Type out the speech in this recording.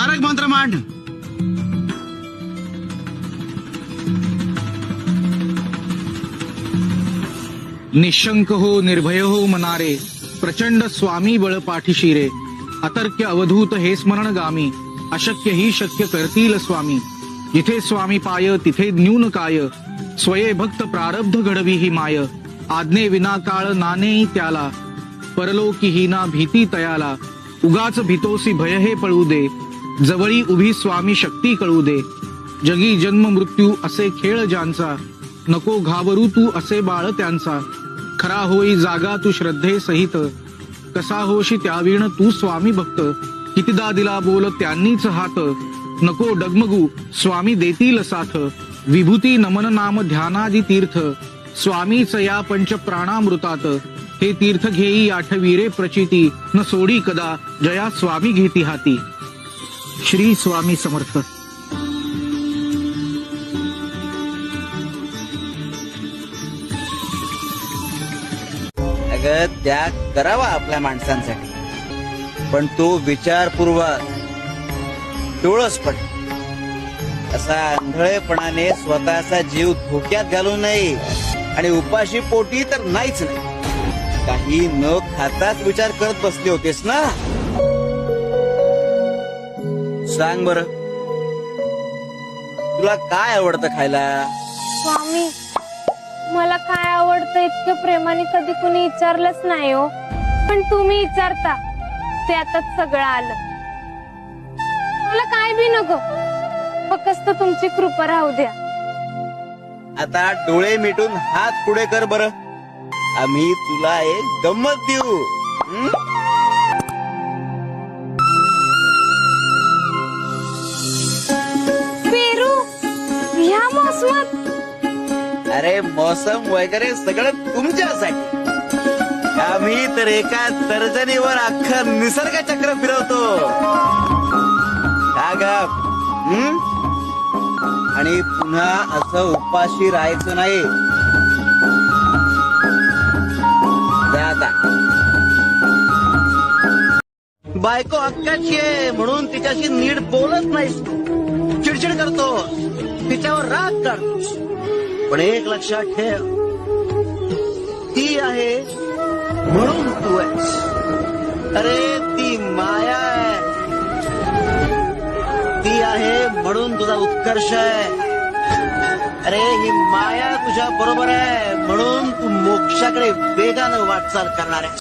तारक मंत्र मांड. निशंक हो निर्भय हो मनारे, प्रचंड स्वामी बळ पाठीशी रे. अतर्क्य अवधूत हे स्मरण गामी, अशक्य ही शक्य करतील स्वामी. जिथे स्वामी पाय तिथे न्यून काय, स्वये भक्त प्रारब्ध घडवी ही माय. आज्ञे विना काळ नाने त्याला, परलोकी ही ना भीती तयाला. उगाच भीतोसी भय हे पळू दे, जवळी उभी स्वामी शक्ती कळू दे. जगी जन्म मृत्यू असे खेळ ज्यांचा, नको घाबरू तू असे बाळ त्यांचा. खरा होई जागा तू श्रद्धे सहित, कसा होशी त्याविण तू स्वामी भक्त. कितीदा दिला बोल त्यांनीच हात, नको डगमगू स्वामी देतील साथ. विभूती नमन नाम ध्यानादी तीर्थ, स्वामीच या पंच प्राणामृतात. हे तीर्थ घेई आठवीरे प्रचिती, न सोडी कदा जया स्वामी घेती हाती. श्री स्वामी समर्थ. अगं त्याग करावा आपल्या माणसांसाठी, पण तो विचारपूर्वक डोळसपट असा आंधळेपणाने स्वतःचा जीव धोक्यात घालू नये. आणि उपाशी पोटी तर नाहीच नाही, काही न खाताच विचार करत बसले होतेस ना. सांग बर, तुला काय आवडतं खायला? स्वामी, मला काय आवडतं इतकं प्रेमाने कधी कुणी विचारलंच नाही हो. पण तुम्ही विचारता त्यातच सगळं आलं. मला काय बी नको, फक्त तुमची कृपा राहू द्या. आता डोळे मिटून हात पुढे कर बर, आम्ही तुला एक गंमत देऊ. पेरू ह्या मोसमात? अरे मौसम वगैरे सगळं तुमच्यासाठी. आम्ही तर एका तर्जनीवर अख्खं निसर्ग चक्र फिरवतो. आणि पुन्हा असं उपाशी राहायचं नाही. जा आता. बायको हक्काची आहे म्हणून तिच्याशी नीट बोलत नाहीस, चिडचिड करतो, तिच्यावर राग काढतोस. पण एक लक्षात ठेव, ती आहे म्हणून तू आहेस. अरे ती माया आहे, ती आहे म्हणून तुझा उत्कर्ष आहे. अरे ही माया तुझ्या बरोबर आहे म्हणून तू मोक्षाकडे वेगानं वाटचाल करणार आहे.